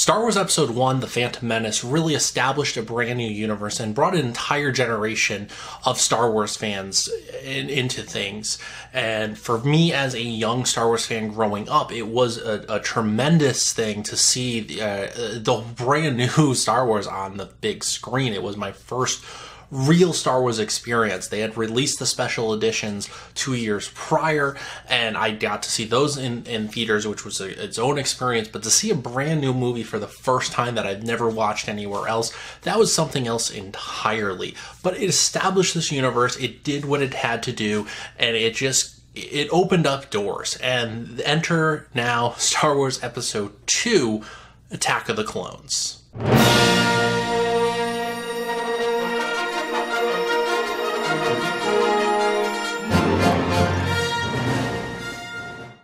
Star Wars Episode 1, The Phantom Menace, really established a brand new universe and brought an entire generation of Star Wars fans into things. And for me, as a young Star Wars fan growing up, it was a tremendous thing to see the brand new Star Wars on the big screen. It was my first real Star Wars experience. They had released the special editions 2 years prior, and I got to see those in theaters, which was its own experience. But to see a brand new movie for the first time that I've never watched anywhere else, that was something else entirely. But it established this universe, it did what it had to do, and it opened up doors. And enter now Star Wars Episode 2, Attack of the Clones.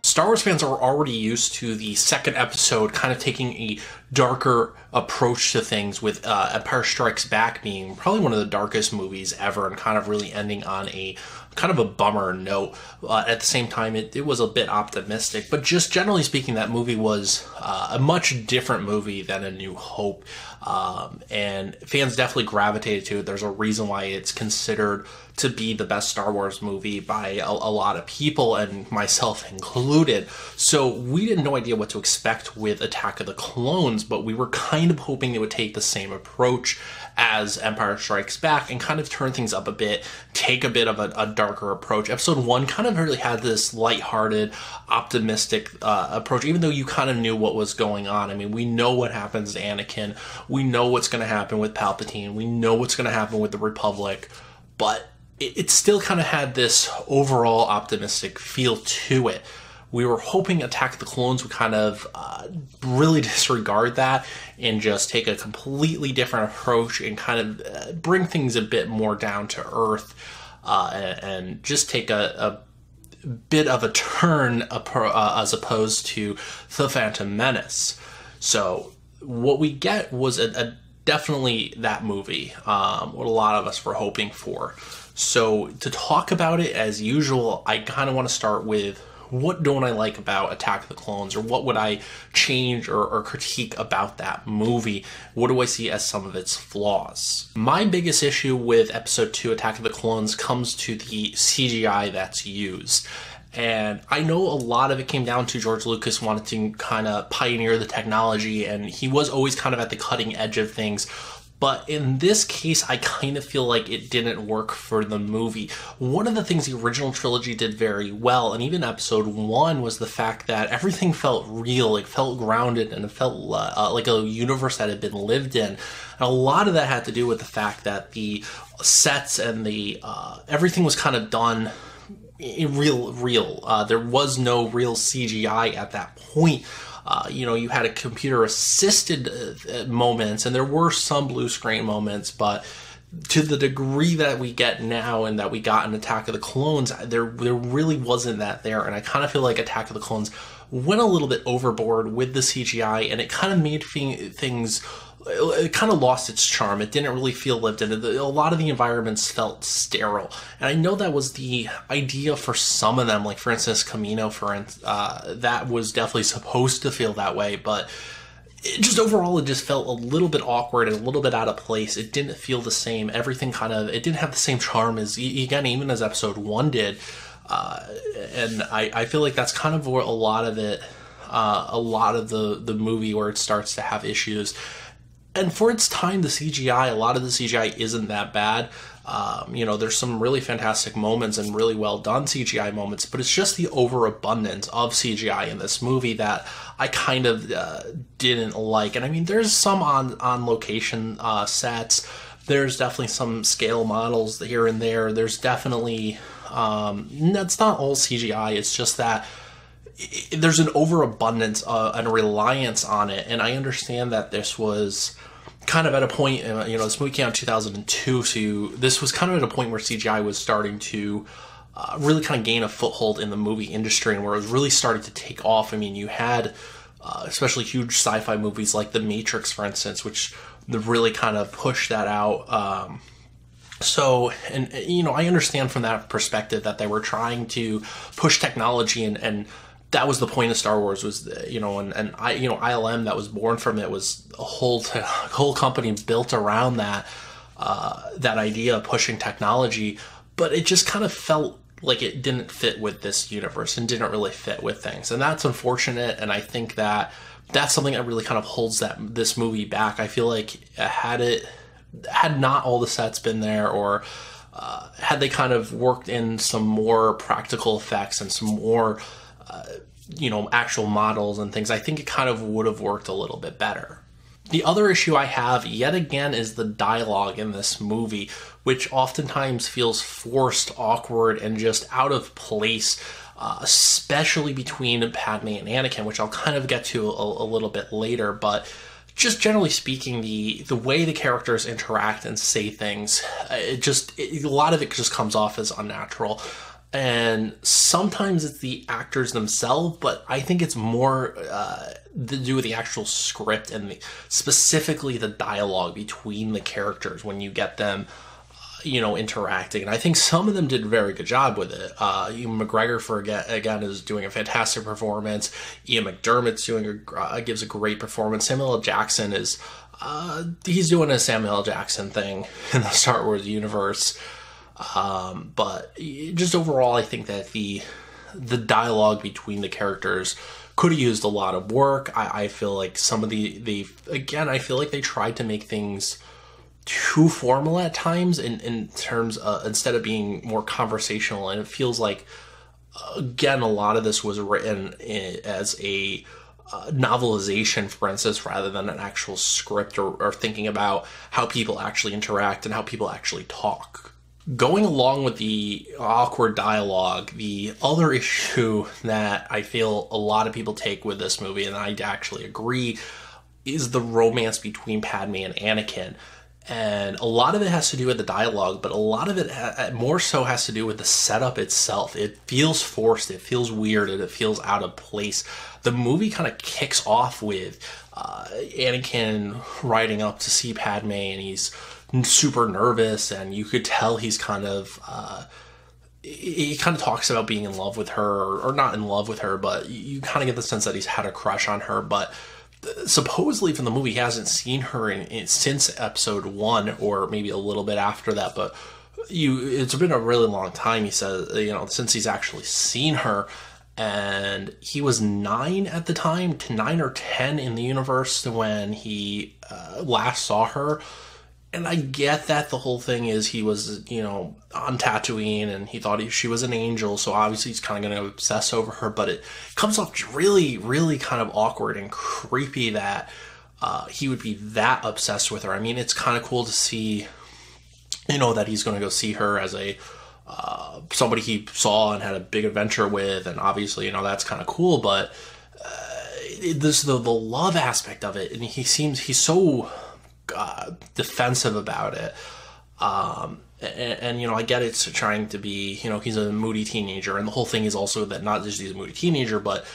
Star Wars fans are already used to the second episode kind of taking a darker approach to things, with Empire Strikes Back being probably one of the darkest movies ever and kind of really ending on a kind of a bummer note. At the same time, it was a bit optimistic, but just generally speaking, that movie was a much different movie than A New Hope, and fans definitely gravitated to it. There's a reason why it's considered to be the best Star Wars movie by a lot of people, and myself included. So we had no idea what to expect with Attack of the Clones, but we were kind of hoping it would take the same approach as Empire Strikes Back and kind of turn things up a bit, take a bit of a darker approach. Episode 1 kind of really had this lighthearted, optimistic approach, even though you kind of knew what was going on. I mean, we know what happens to Anakin, we know what's going to happen with Palpatine, we know what's going to happen with the Republic, but it still kind of had this overall optimistic feel to it. We were hoping Attack of the Clones would kind of really disregard that and just take a completely different approach and kind of bring things a bit more down to earth, and just take a bit of a turn as opposed to The Phantom Menace. So what we get was definitely that movie, what a lot of us were hoping for. So to talk about it, as usual, I kind of want to start with, what don't I like about Attack of the Clones, or what would I change or critique about that movie? What do I see as some of its flaws? My biggest issue with Episode 2, Attack of the Clones, comes to the CGI that's used. And I know a lot of it came down to George Lucas wanting to kind of pioneer the technology, and he was always kind of at the cutting edge of things. But in this case, I kind of feel like it didn't work for the movie. One of the things the original trilogy did very well, and even Episode 1, was the fact that everything felt real, it felt grounded, and it felt like a universe that had been lived in. And a lot of that had to do with the fact that the sets and the everything was kind of done real. There was no real CGI at that point. You had a computer-assisted moments, and there were some blue screen moments, but to the degree that we get now and that we got in Attack of the Clones, there really wasn't that there, and I kind of feel like Attack of the Clones went a little bit overboard with the CGI, and it kind of made things... It kind of lost its charm. It didn't really feel lived in. A lot of the environments felt sterile. And I know that was the idea for some of them, like for instance, Camino, that was definitely supposed to feel that way, but it just felt a little bit awkward and a little bit out of place. It didn't feel the same. Everything it didn't have the same charm as, again, even as Episode 1 did. And I feel like that's kind of where a lot of it, a lot of the movie where it starts to have issues. And for its time, a lot of the CGI isn't that bad. There's some really fantastic moments and really well done CGI moments, but it's just the overabundance of CGI in this movie that I kind of didn't like. And I mean, there's some on location sets. There's definitely some scale models here and there. There's definitely, that's not all CGI. It's just that there's an overabundance and a reliance on it, and I understand that this was kind of at a point, this movie came out in 2002, so this was kind of at a point where CGI was starting to really kind of gain a foothold in the movie industry, and where it was really starting to take off. I mean, you had especially huge sci-fi movies like The Matrix, for instance, which really kind of pushed that out. I understand from that perspective that they were trying to push technology and that was the point of Star Wars, was, and ILM that was born from it was a whole company built around that idea of pushing technology, but it just kind of felt like it didn't fit with this universe and didn't really fit with things. And that's unfortunate. And I think that that's something that really kind of holds this movie back. I feel like had not all the sets been there, or had they kind of worked in some more practical effects and some more, actual models and things, I think it kind of would have worked a little bit better. The other issue I have, yet again, is the dialogue in this movie, which oftentimes feels forced, awkward, and just out of place, especially between Padme and Anakin, which I'll kind of get to a little bit later. But just generally speaking, the way the characters interact and say things, a lot of it just comes off as unnatural. And sometimes it's the actors themselves, but I think it's more to do with the actual script and specifically the dialogue between the characters when you get them, interacting. And I think some of them did a very good job with it. McGregor, again, is doing a fantastic performance. Ian McDermott's gives a great performance. Samuel L. Jackson he's doing a Samuel L. Jackson thing in the Star Wars universe. But just overall, I think that the dialogue between the characters could have used a lot of work. I feel like some of I feel like they tried to make things too formal at times in terms of, instead of being more conversational. And it feels like, again, a lot of this was written as a novelization, for instance, rather than an actual script or thinking about how people actually interact and how people actually talk. Going along with the awkward dialogue, the other issue that I feel a lot of people take with this movie, and I actually agree, is the romance between Padme and Anakin. And a lot of it has to do with the dialogue, but a lot of it more so has to do with the setup itself. It feels forced, it feels weird, and it feels out of place. The movie kind of kicks off with Anakin riding up to see Padme, and he's super nervous, and you could tell he's kind of he kind of talks about being in love with her, or not in love with her, but you kind of get the sense that he's had a crush on her. But supposedly from the movie, he hasn't seen her since episode 1, or maybe a little bit after that. But it's been a really long time, he says, since he's actually seen her. And he was 9 at the time, 9 or 10 in the universe when he last saw her. And I get that the whole thing is he was, on Tatooine, and he thought she was an angel, so obviously he's kind of going to obsess over her, but it comes off really, really kind of awkward and creepy that he would be that obsessed with her. I mean, it's kind of cool to see, that he's going to go see her as somebody he saw and had a big adventure with, and obviously, that's kind of cool, but the love aspect of it, and he's so defensive about it, and I get it's trying to be, he's a moody teenager, and the whole thing is also that not just he's a moody teenager, but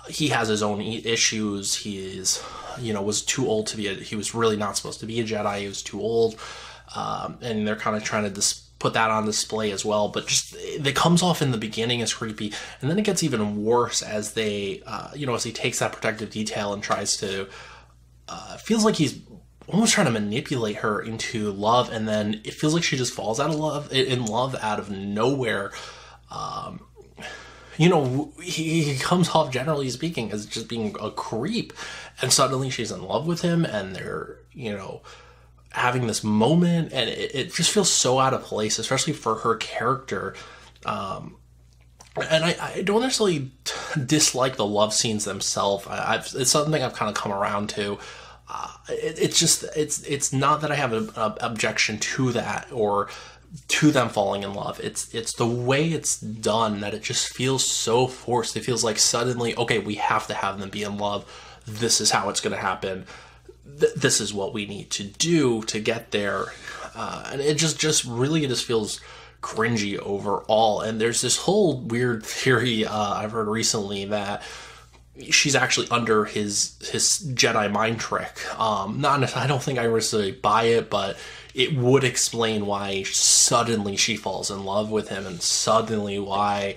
he has his own issues. He is, was too old to be he was really not supposed to be a Jedi. He was too old, and they're kind of trying to put that on display as well. But just it comes off in the beginning as creepy, and then it gets even worse as they as he takes that protective detail and tries to feels like he's almost trying to manipulate her into love, and then it feels like she just falls in love out of nowhere. He comes off, generally speaking, as just being a creep, and suddenly she's in love with him, and they're having this moment, and it just feels so out of place, especially for her character. And I don't necessarily dislike the love scenes themselves. It's something I've kind of come around to. It's not that I have an objection to that or to them falling in love. It's the way it's done that it just feels so forced. It feels like suddenly, okay, we have to have them be in love. This is how it's going to happen. This is what we need to do to get there. And it just really feels cringy overall. And there's this whole weird theory I've heard recently that she's actually under his Jedi mind trick. I don't think I necessarily buy it, but it would explain why suddenly she falls in love with him, and suddenly why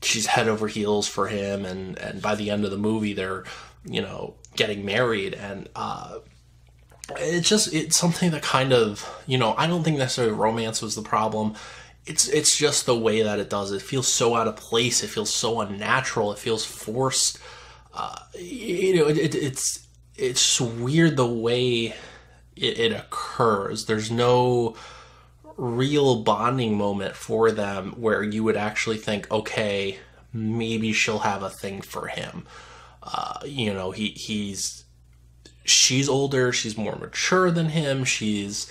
she's head over heels for him, and by the end of the movie they're, getting married, and it's something that kind of, I don't think necessarily romance was the problem. It's just the way that it does. It feels so out of place. It feels so unnatural. It feels forced. It's weird the way it occurs. There's no real bonding moment for them where you would actually think, okay, maybe she'll have a thing for him. She's older, she's more mature than him, she's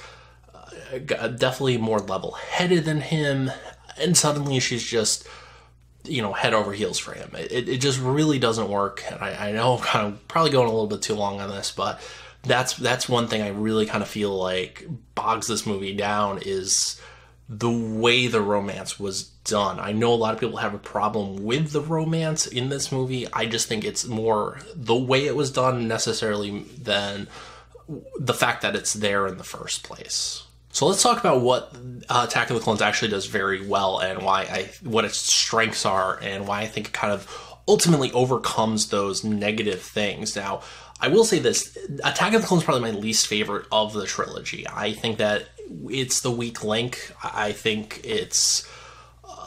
definitely more level-headed than him, and suddenly she's just, head over heels for him. It just really doesn't work, and I know I'm kind of probably going a little bit too long on this, but that's one thing I really kind of feel like bogs this movie down, is the way the romance was done. I know a lot of people have a problem with the romance in this movie. I just think it's more the way it was done necessarily than the fact that it's there in the first place. So let's talk about what Attack of the Clones actually does very well, and what its strengths are, and why I think it kind of ultimately overcomes those negative things. Now, I will say this, Attack of the Clones is probably my least favorite of the trilogy. I think that it's the weak link. I think it's,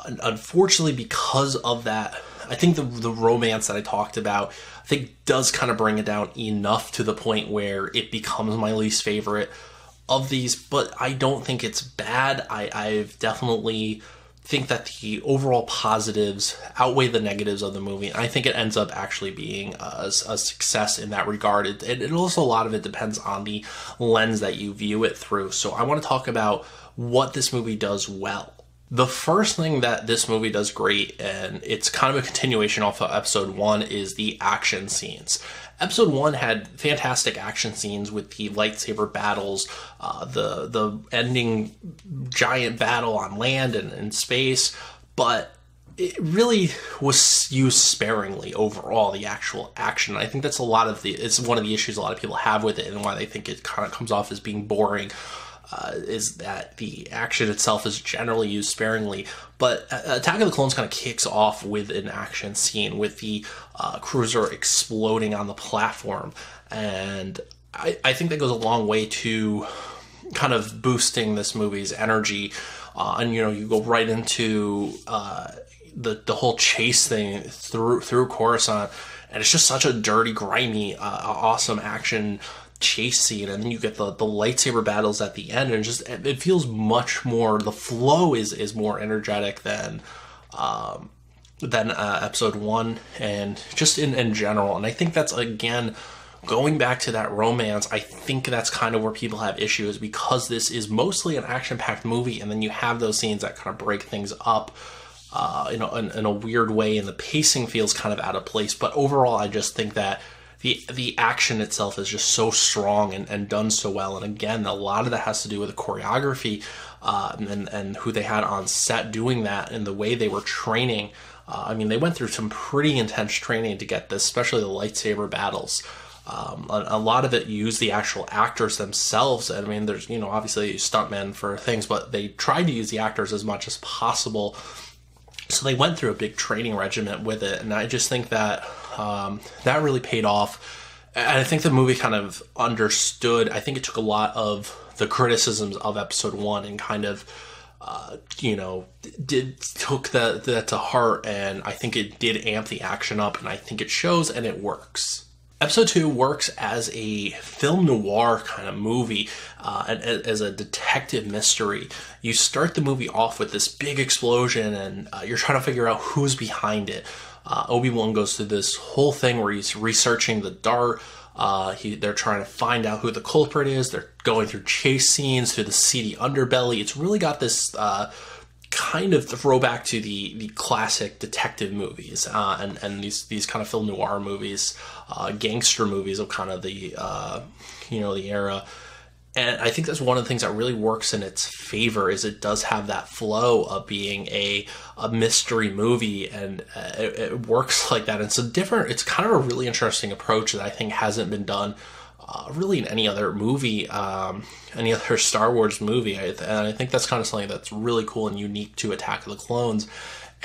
unfortunately, because of that, I think the romance that I talked about, I think does kind of bring it down enough to the point where it becomes my least favorite of these, but I don't think it's bad. I've definitely think that the overall positives outweigh the negatives of the movie. And I think it ends up actually being a success in that regard. It also, a lot of it depends on the lens that you view it through. So I want to talk about what this movie does well. The first thing that this movie does great, and it's kind of a continuation off of episode 1, is the action scenes. Episode 1 had fantastic action scenes with the lightsaber battles, the ending giant battle on land and in space, but it really was used sparingly overall, the actual action. I think that's it's one of the issues a lot of people have with it, and why they think it kind of comes off as being boring. Is that the action itself is generally used sparingly, but Attack of the Clones kind of kicks off with an action scene with the cruiser exploding on the platform, and I think that goes a long way to kind of boosting this movie's energy. And you go right into the whole chase thing through Coruscant, and it's just such a dirty, grimy, awesome action chase scene, and then you get the lightsaber battles at the end, and it feels much more, the flow is more energetic than episode 1, and just in general. And I think that's, again, going back to that romance, I think that's kind of where people have issues, because this is mostly an action-packed movie, and then you have those scenes that kind of break things up in a weird way, and the pacing feels kind of out of place. But overall, I just think that the action itself is just so strong and done so well. And again, a lot of that has to do with the choreography and who they had on set doing that, and the way they were training. They went through some pretty intense training to get this, especially the lightsaber battles. A lot of it used the actual actors themselves. I mean, there's, obviously stuntmen for things, but they tried to use the actors as much as possible. So they went through a big training regimen with it, and I just think that that really paid off. And I think the movie kind of understood. I think it took a lot of the criticisms of episode 1 and kind of, took that to heart, and I think it did amp the action up, and I think it shows, and it works. Episode 2 works as a film noir kind of movie, and as a detective mystery. You start the movie off with this big explosion, and you're trying to figure out who's behind it. Obi-Wan goes through this whole thing where he's researching the dart. They're trying to find out who the culprit is. They're going through chase scenes through the seedy underbelly. It's really got this kind of throwback to the classic detective movies, and these kind of film noir movies, gangster movies of kind of the the era. And I think that's one of the things that really works in its favor, is it does have that flow of being a mystery movie, and it works like that. And it's kind of a really interesting approach that I think hasn't been done really in any other movie, any other Star Wars movie. And I think that's kind of something that's really cool and unique to Attack of the Clones.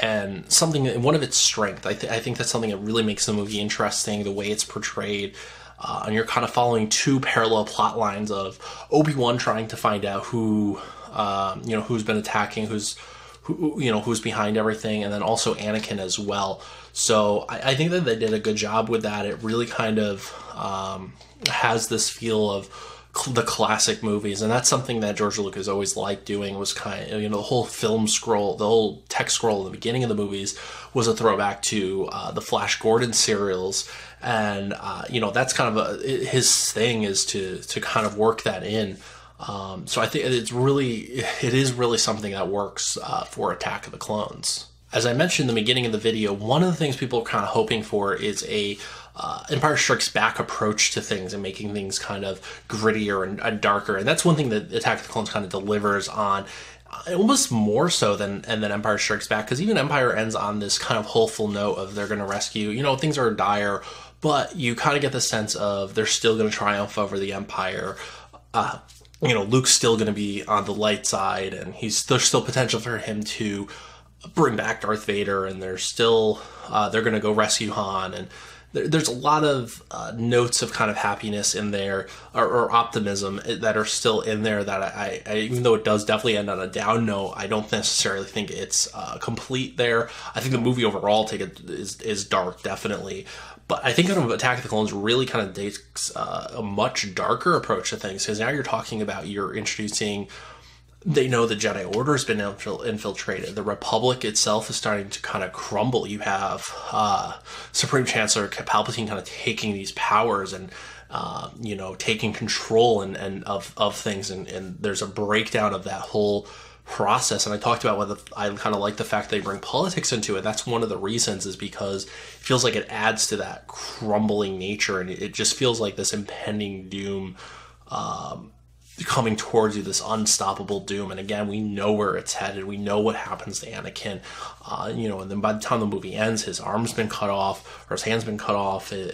And something, one of its strengths, I think that's something that really makes the movie interesting, the way it's portrayed. And you're kind of following two parallel plot lines of Obi-Wan trying to find out who's been attacking, who's behind everything, and then also Anakin as well. So I think that they did a good job with that. It really kind of has this feel of the classic movies, and that's something that George Lucas always liked doing, was kind of, the whole film scroll, the whole text scroll at the beginning of the movies was a throwback to the Flash Gordon serials, and that's kind of his thing, is to kind of work that in. So I think it is really something that works for Attack of the Clones. As I mentioned in the beginning of the video, one of the things people are kind of hoping for is a Empire Strikes Back approach to things and making things kind of grittier and darker. And that's one thing that Attack of the Clones kind of delivers on, almost more so than Empire Strikes Back, because even Empire ends on this kind of hopeful note of they're going to rescue, things are dire, but you kind of get the sense of they're still going to triumph over the Empire. Luke's still going to be on the light side, and there's still potential for him to bring back Darth Vader, and they're going to go rescue Han, and there's a lot of notes of kind of happiness in there, or optimism that are still in there, that I even though it does definitely end on a down note, I don't necessarily think it's complete there. I think the movie overall is dark, definitely. But I think Attack of the Clones really kind of takes a much darker approach to things, because now you're introducing, they know the Jedi Order has been infiltrated. The Republic itself is starting to kind of crumble. You have Supreme Chancellor Palpatine kind of taking these powers and taking control and of things, and there's a breakdown of that whole process. And I talked about whether I kind of like the fact they bring politics into it. That's one of the reasons, is because it feels like it adds to that crumbling nature, and it just feels like this impending doom coming towards you, this unstoppable doom. And again, we know where it's headed. We know what happens to Anakin, and then by the time the movie ends, his arm's been cut off, or his hand's been cut off. There's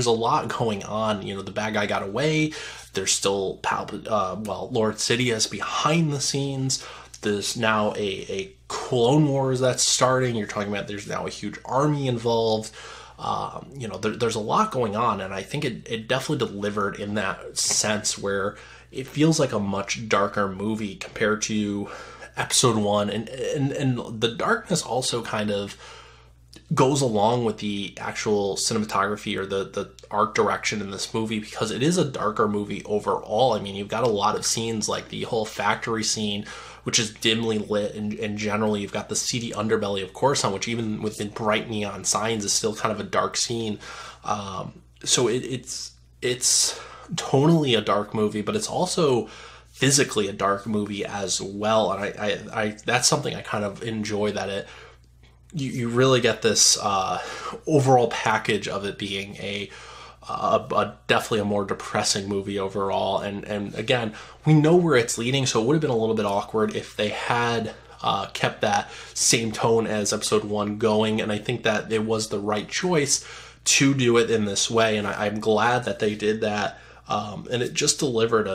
a lot going on. The bad guy got away. There's still Lord Sidious behind the scenes. There's now a Clone Wars that's starting. You're talking about there's now a huge army involved. There's a lot going on, and I think it definitely delivered in that sense, where it feels like a much darker movie compared to Episode 1, and the darkness also kind of goes along with the actual cinematography, or the art direction in this movie, because it is a darker movie overall. I mean, you've got a lot of scenes, like the whole factory scene, which is dimly lit, and generally you've got the seedy underbelly of Coruscant, which even with the bright neon signs is still kind of a dark scene. So it's tonally a dark movie, but it's also physically a dark movie as well. And I that's something I kind of enjoy, that you really get this overall package of it being a definitely a more depressing movie overall. And again, we know where it's leading, so it would have been a little bit awkward if they had kept that same tone as Episode 1 going, and I think that it was the right choice to do it in this way, and I'm glad that they did that. And it just delivered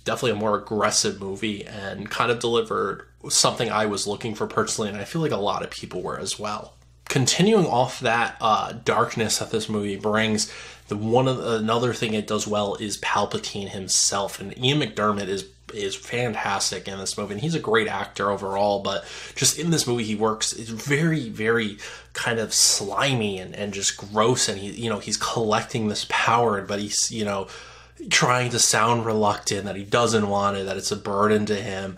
definitely a more aggressive movie, and kind of delivered something I was looking for personally, and I feel like a lot of people were as well. Continuing off that darkness that this movie brings, another thing it does well is Palpatine himself, and Ian McDiarmid is fantastic in this movie, and he's a great actor overall, but just in this movie it's very, very kind of slimy and just gross, and he's collecting this power, but he's trying to sound reluctant, that he doesn't want it, that it's a burden to him.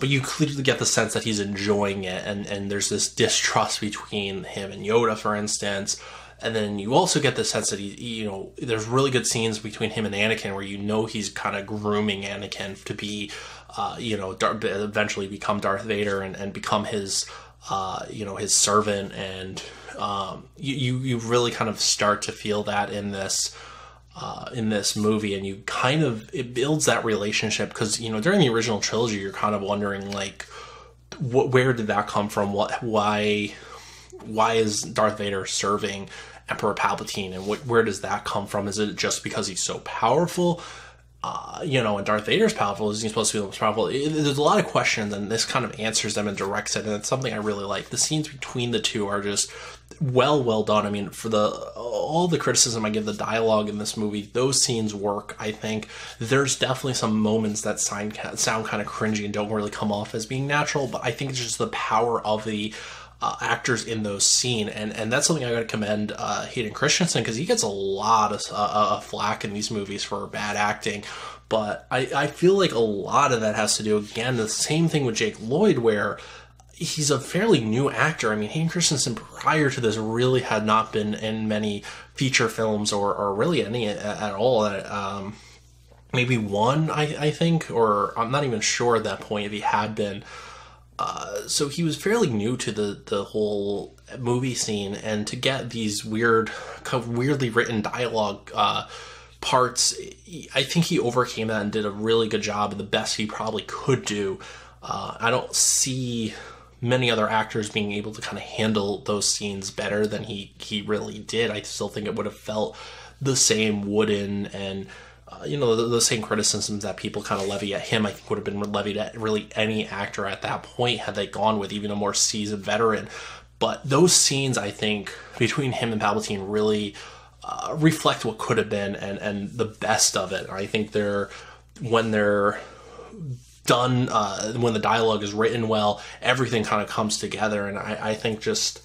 But you clearly get the sense that he's enjoying it, and there's this distrust between him and Yoda, for instance. And then you also get the sense that there's really good scenes between him and Anakin, where he's kind of grooming Anakin to be, eventually become Darth Vader and become his, his servant. And you really kind of start to feel that in this movie, and it builds that relationship, because during the original trilogy you're kind of wondering, like, where did that come from, why is Darth Vader serving Emperor Palpatine, and where does that come from? Is it just because he's so powerful? And Darth Vader's powerful. Is he supposed to be the most powerful? There's a lot of questions, and this kind of answers them and directs it, and it's something I really like. The scenes between the two are just well done. I mean, for all the criticism I give the dialogue in this movie, those scenes work, I think. There's definitely some moments that sound kind of cringy and don't really come off as being natural, but I think it's just the power of the actors in those scenes, and that's something I gotta commend Hayden Christensen, because he gets a lot of flack in these movies for bad acting, but I feel like a lot of that has to do, again, the same thing with Jake Lloyd, where he's a fairly new actor. I mean, Hayden Christensen prior to this really had not been in many feature films or really any at all. Maybe one, I think, or I'm not even sure at that point if he had been. So he was fairly new to the whole movie scene, and to get these weirdly written dialogue parts, I think he overcame that and did a really good job, and the best he probably could do. I don't see many other actors being able to kind of handle those scenes better than he really did. I still think it would have felt the same wooden, and the same criticisms that people kind of levy at him, I think, would have been levied at really any actor at that point had they gone with even a more seasoned veteran. But those scenes, I think, between him and Palpatine really reflect what could have been, and the best of it. I think when they're done, when the dialogue is written well, everything kind of comes together, and I think just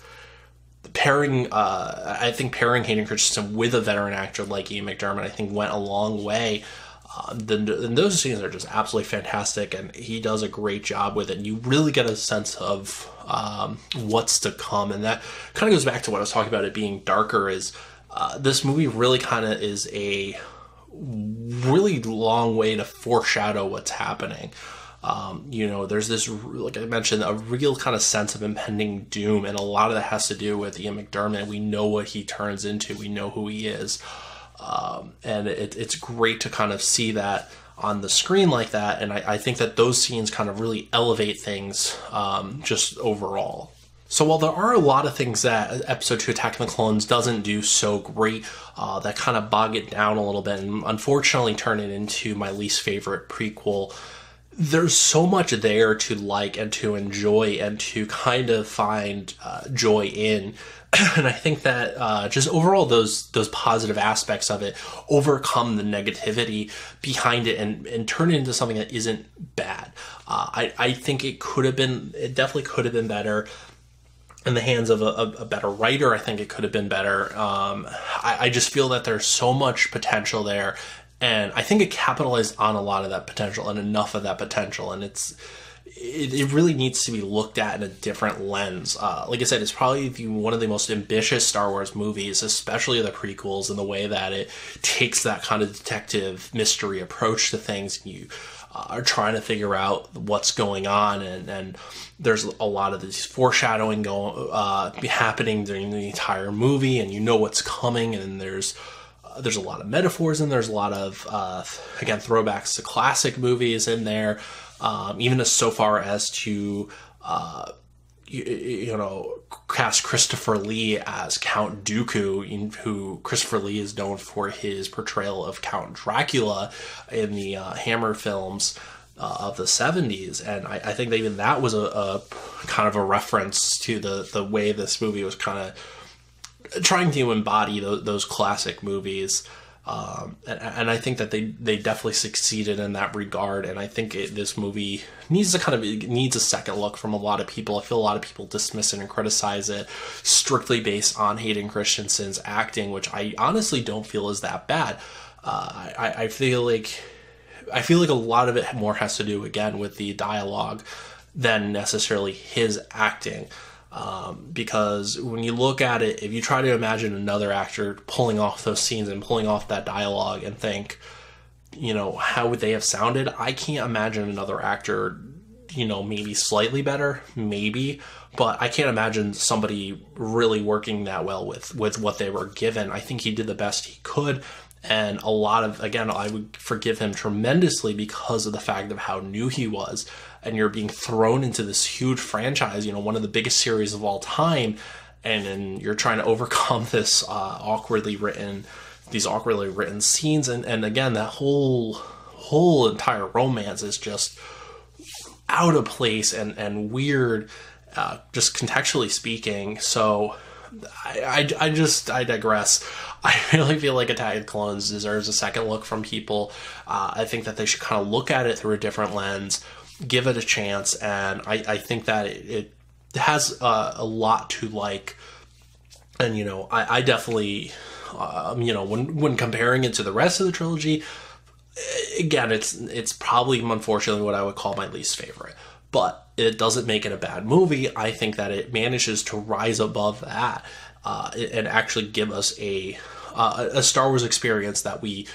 pairing Hayden Christensen with a veteran actor like Ian McDiarmid, I think, went a long way. And those scenes are just absolutely fantastic, and he does a great job with it. And you really get a sense of what's to come, and that kind of goes back to what I was talking about, it being darker. Is this movie really kind of is a really long way to foreshadow what's happening. There's this, like I mentioned, a real kind of sense of impending doom, and a lot of that has to do with Ian McDiarmid. We know what he turns into. We know who he is. And it's great to kind of see that on the screen like that, and I think that those scenes kind of really elevate things just overall. So while there are a lot of things that Episode 2 Attack of the Clones doesn't do so great, that kind of bog it down a little bit and unfortunately turn it into my least favorite prequel, there's so much there to like and to enjoy and to kind of find joy in. And I think that just overall those positive aspects of it overcome the negativity behind it and turn it into something that isn't bad. I think it definitely could have been better in the hands of a better writer. I think it could have been better. I just feel that there's so much potential there, and I think it capitalized on a lot of that potential and enough of that potential, and it really needs to be looked at in a different lens. Like I said, it's probably one of the most ambitious Star Wars movies, especially the prequels, in the way that it takes that kind of detective mystery approach to things. You are trying to figure out what's going on, and there's a lot of this foreshadowing happening during the entire movie, and you know what's coming, and there's a lot of metaphors, and there's a lot of again, throwbacks to classic movies in there. Even as so far as to, cast Christopher Lee as Count Dooku, who Christopher Lee is known for his portrayal of Count Dracula in the Hammer films of the 70s. And I think that even that was a kind of a reference to the way this movie was kind of trying to embody those classic movies. And I think that they definitely succeeded in that regard, and I think this movie needs a second look from a lot of people. I feel a lot of people dismiss it and criticize it strictly based on Hayden Christensen's acting, which I honestly don't feel is that bad. I feel like a lot of it more has to do, again, with the dialogue than necessarily his acting. Because when you look at it, if you try to imagine another actor pulling off those scenes and pulling off that dialogue and think, how would they have sounded? I can't imagine another actor, maybe slightly better, maybe, but I can't imagine somebody really working that well with what they were given. I think he did the best he could. And I would forgive him tremendously because of the fact of how new he was. And you're being thrown into this huge franchise, one of the biggest series of all time. and then you're trying to overcome this these awkwardly written scenes, and again, that whole entire romance is just out of place and weird, just contextually speaking. So I digress. I really feel like Attack of the Clones deserves a second look from people. I think that they should kind of look at it through a different lens, give it a chance, and I think that it has a lot to like. And, you know, I definitely, you know, when comparing it to the rest of the trilogy, again, it's probably, unfortunately, what I would call my least favorite. But it doesn't make it a bad movie. I think that it manages to rise above that and actually give us a Star Wars experience that we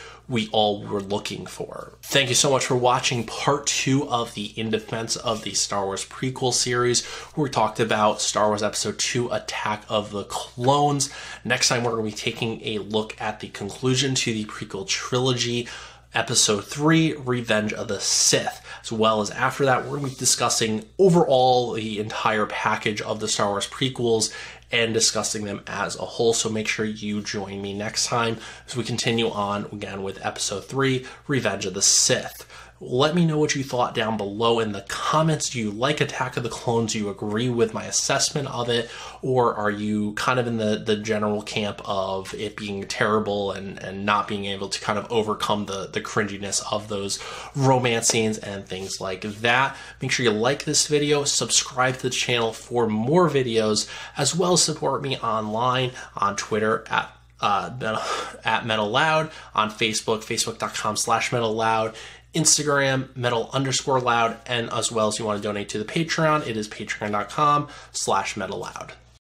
all were looking for. Thank you so much for watching part 2 of the In Defense of the Star Wars prequel series, where we talked about Star Wars Episode 2, Attack of the Clones. Next time, we're going to be taking a look at the conclusion to the prequel trilogy, Episode 3, Revenge of the Sith. As well as after that, we're going to be discussing overall the entire package of the Star Wars prequels and discussing them as a whole. So make sure you join me next time as we continue on again with Episode 3, Revenge of the Sith. Let me know what you thought down below in the comments. Do you like Attack of the Clones? Do you agree with my assessment of it? Or are you kind of in the general camp of it being terrible and not being able to kind of overcome the cringiness of those romance scenes and things like that? Make sure you like this video, subscribe to the channel for more videos, as well as support me online on Twitter at Metalloud, on Facebook, facebook.com/Metalloud, Instagram, metal_loud, and as well as you want to donate to the Patreon, it is patreon.com/Metalloud.